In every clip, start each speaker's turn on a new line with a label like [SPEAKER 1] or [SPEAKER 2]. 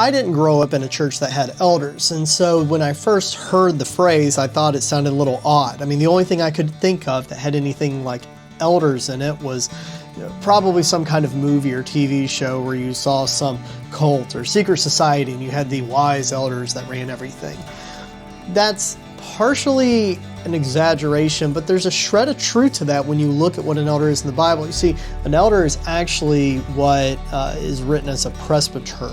[SPEAKER 1] I didn't grow up in a church that had elders, and so when I first heard the phrase, I thought it sounded a little odd. I mean, the only thing I could think of that had anything like elders in it was probably some kind of movie or TV show where you saw some cult or secret society and you had the wise elders that ran everything. That's partially an exaggeration, but there's a shred of truth to that when you look at what an elder is in the Bible. You see, an elder is actually what is written as a presbyter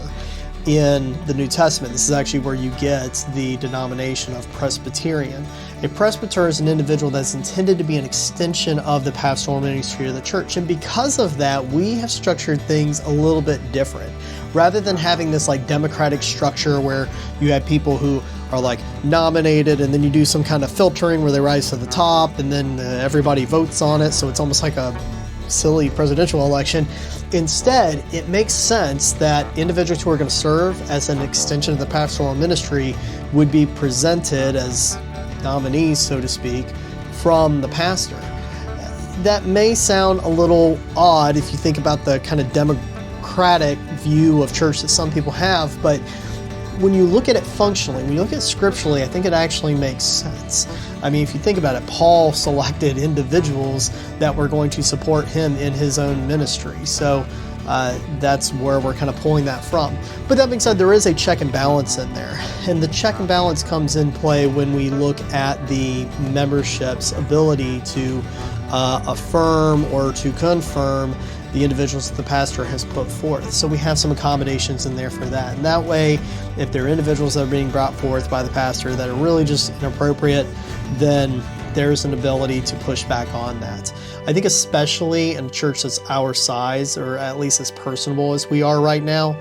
[SPEAKER 1] in the New Testament. This is actually where you get the denomination of Presbyterian. A presbyter is an individual that's intended to be an extension of the pastoral ministry of the church. And because of that, we have structured things a little bit different. Rather than having this like democratic structure where you have people who are like nominated and then you do some kind of filtering where they rise to the top and then everybody votes on it. So it's almost like a silly presidential election. Instead, it makes sense that individuals who are going to serve as an extension of the pastoral ministry would be presented as nominees, so to speak, from the pastor. That may sound a little odd if you think about the kind of democratic view of church that some people have, but when you look at it functionally, when you look at it scripturally, I think it actually makes sense. I mean, if you think about it, Paul selected individuals that were going to support him in his own ministry. So that's where we're kind of pulling that from. But that being said, there is a check and balance in there. And the check and balance comes in play when we look at the membership's ability to affirm or to confirm the individuals that the pastor has put forth. So we have some accommodations in there for that. And that way, if there are individuals that are being brought forth by the pastor that are really just inappropriate, then there's an ability to push back on that. I think especially in a church that's our size, or at least as personable as we are right now,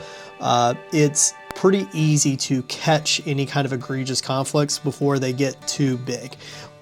[SPEAKER 1] it's pretty easy to catch any kind of egregious conflicts before they get too big.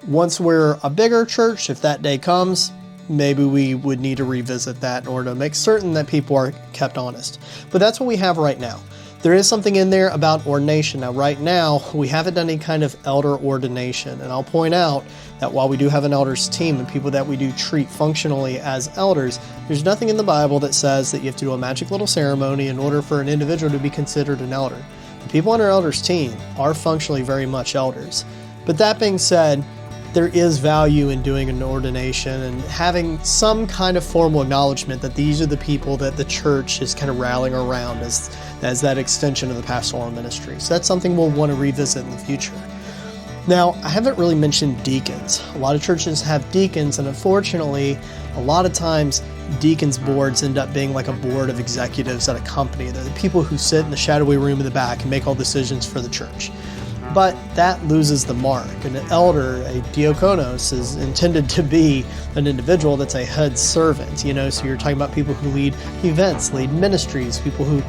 [SPEAKER 1] Once we're a bigger church, if that day comes, maybe we would need to revisit that in order to make certain that people are kept honest. But that's what we have right now. There is something in there about ordination. Now, right now, we haven't done any kind of elder ordination. And I'll point out that while we do have an elders team and people that we do treat functionally as elders, there's nothing in the Bible that says that you have to do a magic little ceremony in order for an individual to be considered an elder. The people on our elders team are functionally very much elders. But that being said, there is value in doing an ordination and having some kind of formal acknowledgement that these are the people that the church is kind of rallying around as that extension of the pastoral ministry. So that's something we'll want to revisit in the future. Now, I haven't really mentioned deacons. A lot of churches have deacons, and unfortunately, a lot of times deacons boards end up being like a board of executives at a company. They're the people who sit in the shadowy room in the back and make all decisions for the church. But that loses the mark. An elder, a diakonos, is intended to be an individual that's a head servant, so you're talking about people who lead events, lead ministries, people who,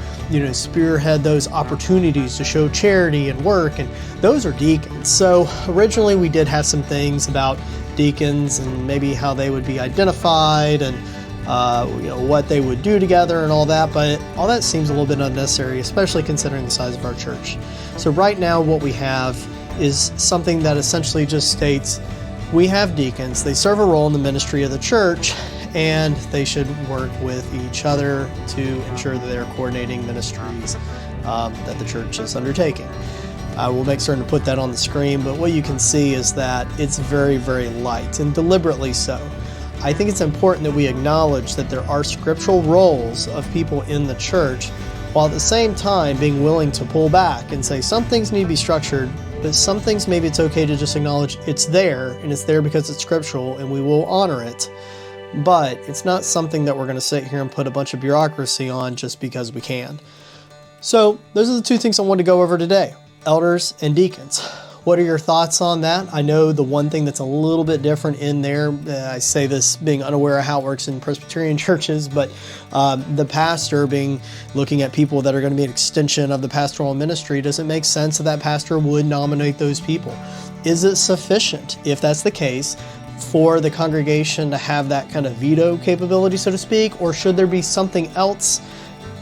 [SPEAKER 1] spearhead those opportunities to show charity and work, and those are deacons. So originally we did have some things about deacons and maybe how they would be identified and what they would do together and all that, but all that seems a little bit unnecessary, especially considering the size of our church. So right now what we have is something that essentially just states we have deacons, they serve a role in the ministry of the church, and they should work with each other to ensure that they're coordinating ministries that the church is undertaking. We'll make certain to put that on the screen, but what you can see is that it's very, very light, and deliberately so. I think it's important that we acknowledge that there are scriptural roles of people in the church, while at the same time being willing to pull back and say some things need to be structured, but some things maybe it's okay to just acknowledge it's there, and it's there because it's scriptural, and we will honor it. But it's not something that we're going to sit here and put a bunch of bureaucracy on just because we can. So those are the two things I wanted to go over today, elders and deacons. What are your thoughts on that? I know the one thing that's a little bit different in there, I say this being unaware of how it works in Presbyterian churches, but the pastor looking at people that are going to be an extension of the pastoral ministry, does it make sense that pastor would nominate those people? Is it sufficient, if that's the case, for the congregation to have that kind of veto capability, so to speak, or should there be something else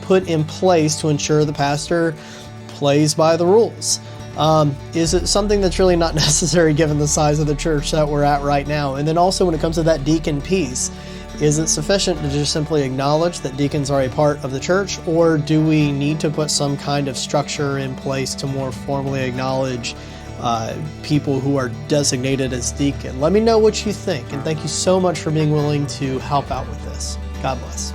[SPEAKER 1] put in place to ensure the pastor plays by the rules? Is it something that's really not necessary given the size of the church that we're at right now? And then also when it comes to that deacon piece, Is it sufficient to just simply acknowledge that deacons are a part of the church, or do we need to put some kind of structure in place to more formally acknowledge people who are designated as deacon? Let me know what you think, and thank you so much for being willing to help out with this. God bless.